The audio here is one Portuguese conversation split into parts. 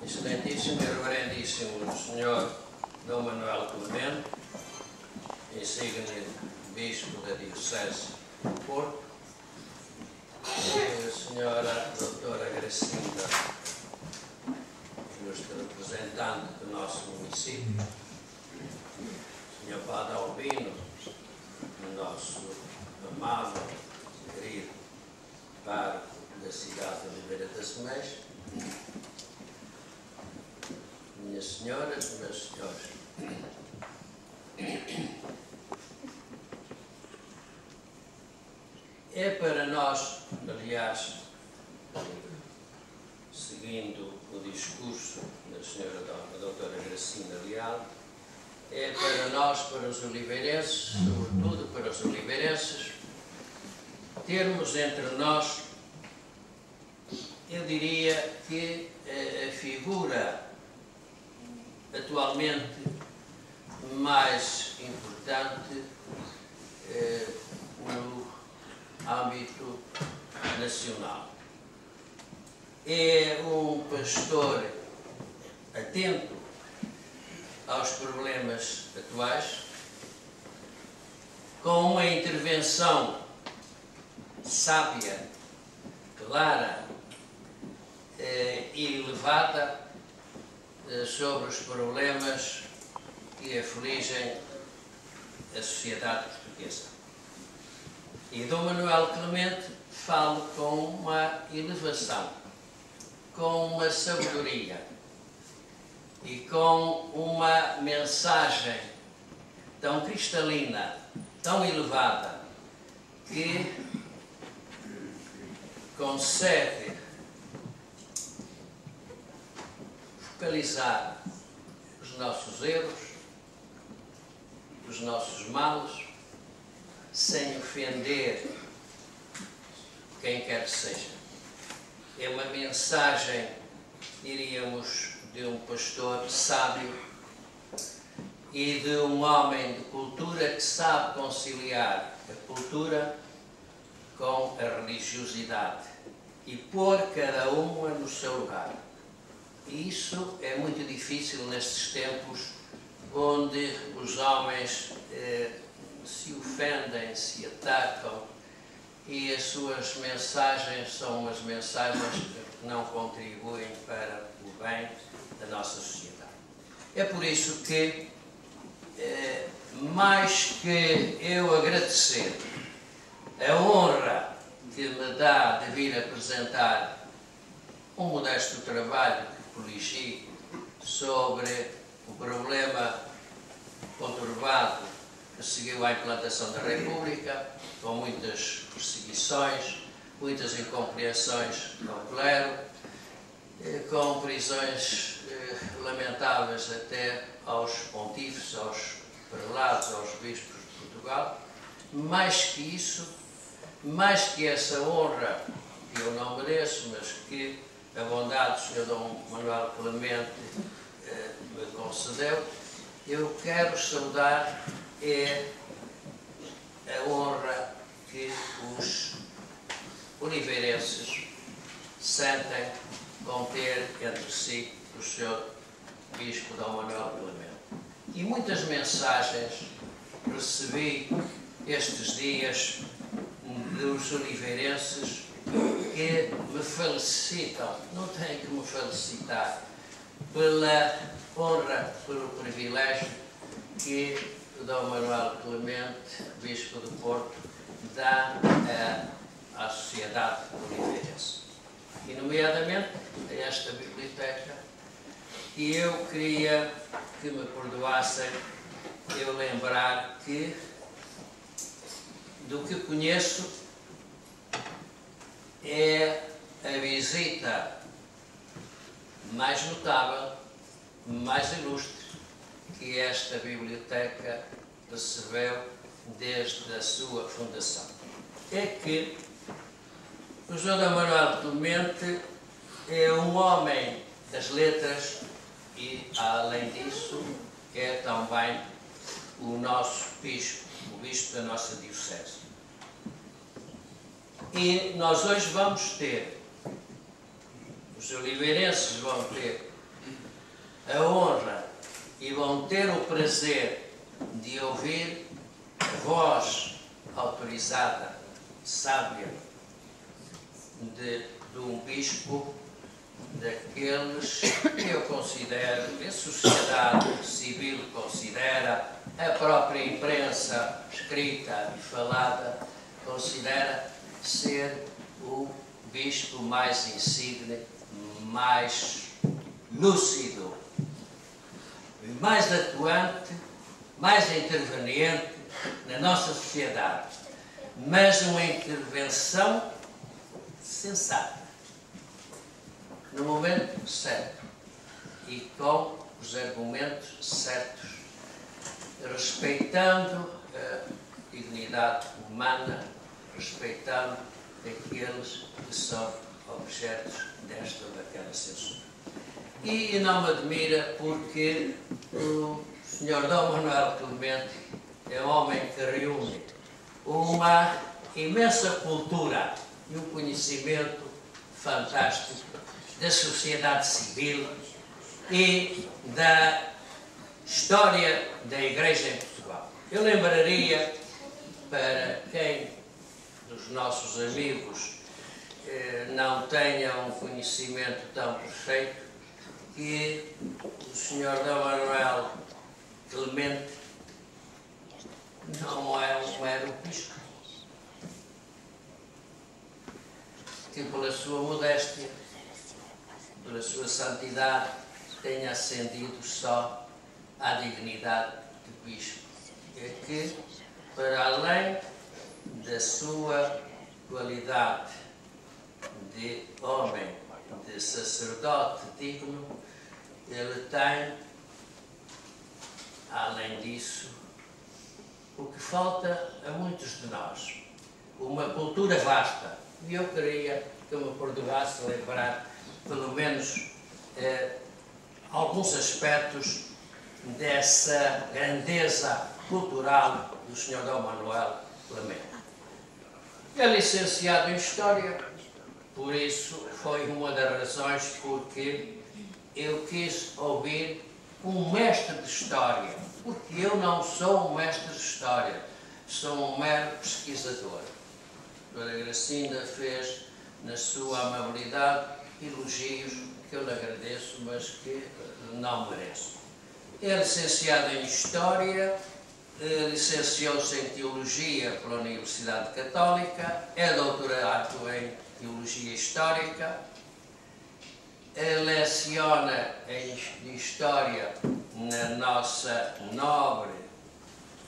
Excelentíssimo e reverendíssimo Senhor Dom Manuel Clemente, insigne Bispo da Diocese do Porto, Senhora Doutora Gracinda, ilustre representante do nosso município, Senhor Padre Albino, nosso amável, querido pároco da cidade de Oliveira das Meias, minhas senhoras, meus senhores. É para nós, aliás, seguindo o discurso da senhora doutora Gracinda Leal, é para nós, para os oliveirenses, sobretudo para os oliveirenses, termos entre nós, eu diria que a figura atualmente mais importante no âmbito nacional. É um pastor atento aos problemas atuais, com uma intervenção sábia, clara e elevada sobre os problemas que afligem a sociedade portuguesa. E Dom Manuel Clemente fala com uma elevação, com uma sabedoria e com uma mensagem tão cristalina, tão elevada, que consegue focalizar os nossos erros, os nossos males, sem ofender quem quer que seja. É uma mensagem, diríamos, de um pastor sábio e de um homem de cultura que sabe conciliar a cultura com a religiosidade e pôr cada uma no seu lugar. E isso é muito difícil nestes tempos onde os homens se ofendem, se atacam e as suas mensagens são umas mensagens que não contribuem para o bem da nossa sociedade. É por isso que, mais que eu agradecer a honra que me dá de vir apresentar um modesto trabalho que coligi sobre o problema conturbado que seguiu à implantação da República, com muitas perseguições, muitas incompreensões com o clero, com prisões lamentáveis até aos pontífices, aos prelados, aos bispos de Portugal. Mais que isso, mais que essa honra que eu não mereço, mas que a bondade do Sr. Dom Manuel Clemente me concedeu, eu quero saudar a honra que os oliveirenses sentem com ter entre si o Sr. Bispo Dom Manuel Clemente. E muitas mensagens recebi estes dias dos oliveirenses que me felicitam, não têm que me felicitar, pela honra, pelo privilégio que o Dom Manuel Clemente, Bispo do Porto, dá à sociedade oliveirense. E, nomeadamente, a esta biblioteca, que eu queria que me perdoassem eu lembrar que, do que conheço, é a visita mais notável, mais ilustre que esta biblioteca recebeu desde a sua fundação. É que o Sr. Dom Manuel Clemente é um homem das letras e, além disso, é também o nosso bispo, o bispo da nossa diocese. E nós hoje vamos ter os oliveirenses vão ter a honra e vão ter o prazer de ouvir a voz autorizada, sábia, de um bispo daqueles que eu considero, que a sociedade civil considera, a própria imprensa escrita e falada considera ser o bispo mais insigne, mais lúcido, mais atuante, mais interveniente na nossa sociedade, mas uma intervenção sensata, no momento certo e com os argumentos certos, respeitando a dignidade humana, respeitando aqueles que são objetos desta ou daquela censura. E não me admira porque o Sr. Dom Manuel Clemente é um homem que reúne uma imensa cultura e um conhecimento fantástico da sociedade civil e da história da Igreja em Portugal. Eu lembraria, para quem dos nossos amigos não tenha um conhecimento tão perfeito, que o Sr. Dom Manuel Clemente não é um mero bispo, que pela sua modéstia, pela sua santidade, tenha ascendido só à dignidade de bispo. É que, para além da sua qualidade de homem, de sacerdote digno, ele tem, além disso, o que falta a muitos de nós, uma cultura vasta. E eu queria que me perdoasse lembrar, pelo menos, alguns aspectos dessa grandeza cultural do Sr. Dom Manuel Clemente. É licenciado em História, por isso foi uma das razões porque eu quis ouvir um mestre de História, porque eu não sou um mestre de História, sou um mero pesquisador. A Dra. Gracinda fez, na sua amabilidade, elogios que eu lhe agradeço, mas que não mereço. É licenciado em História, licenciou-se em Teologia pela Universidade Católica, é doutorado em Teologia Histórica, leciona em História na nossa nobre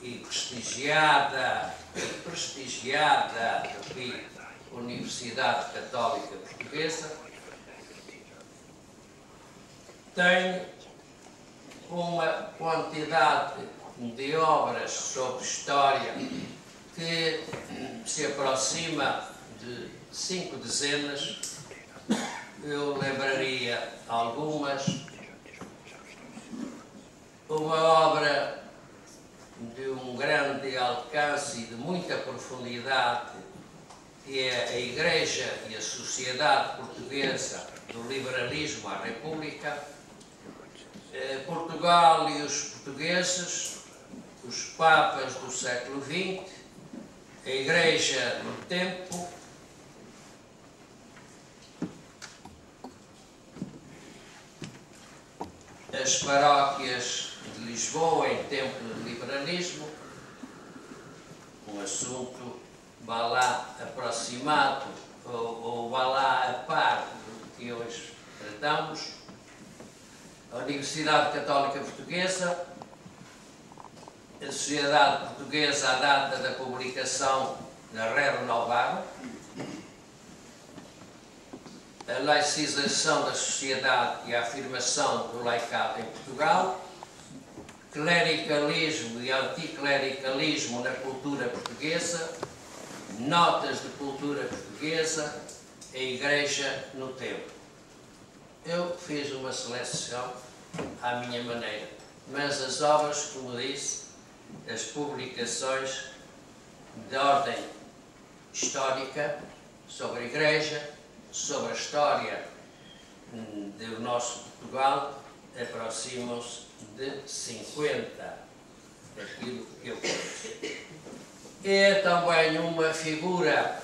e prestigiada, repito, Universidade Católica Portuguesa. Tem uma quantidade de obras sobre História que se aproxima de 5 dezenas. Eu lembraria algumas. Uma obra de um grande alcance e de muita profundidade, que é a Igreja e a Sociedade Portuguesa, do Liberalismo à República, Portugal e os portugueses, os papas do século XX, a Igreja no tempo, as paróquias de Lisboa em tempo de liberalismo, um assunto vá lá aproximado ou vá lá a par do que hoje tratamos. A Universidade Católica Portuguesa, a Sociedade Portuguesa à data da publicação da Ré Renovada, a laicização da sociedade e a afirmação do laicado em Portugal, clericalismo e anticlericalismo na cultura portuguesa, notas de cultura portuguesa, a Igreja no tempo. Eu fiz uma seleção à minha maneira, mas as obras, como disse, as publicações de ordem histórica sobre a Igreja, sobre a história nosso Portugal aproximam-se de 50, daquilo que eu conheço. É também uma figura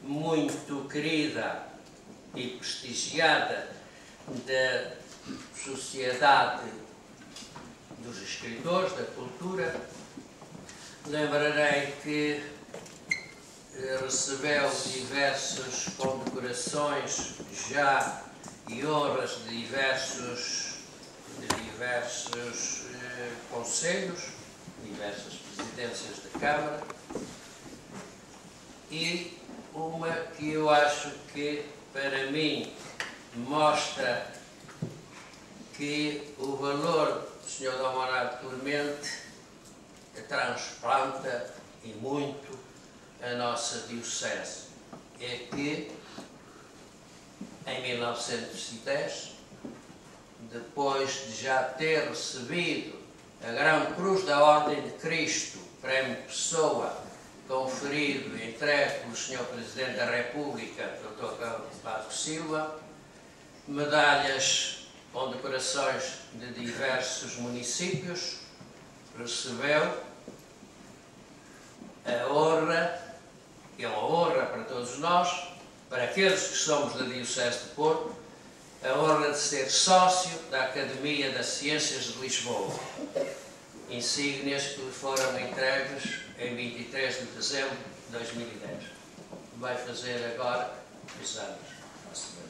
muito querida e prestigiada da sociedade dos escritores, da cultura. Lembrarei que recebeu diversas condecorações já e honras de diversos conselhos, diversas presidências da Câmara, e uma que eu acho que, para mim, mostra que o valor do Sr. Dom Manuel Clemente transplanta e muito a nossa diocese. É que, em 1910, depois de já ter recebido a Grande Cruz da Ordem de Cristo, Prémio Pessoa, conferido e entregue pelo Sr. Presidente da República, Dr. Cavaco Silva, medalhas, condecorações de diversos municípios, recebeu a honra, que é uma honra para todos nós, para aqueles que somos da Diocese de Porto, a honra de ser sócio da Academia das Ciências de Lisboa, insígnias que lhe foram entregues em 23 de dezembro de 2010. Vai fazer agora 2 anos.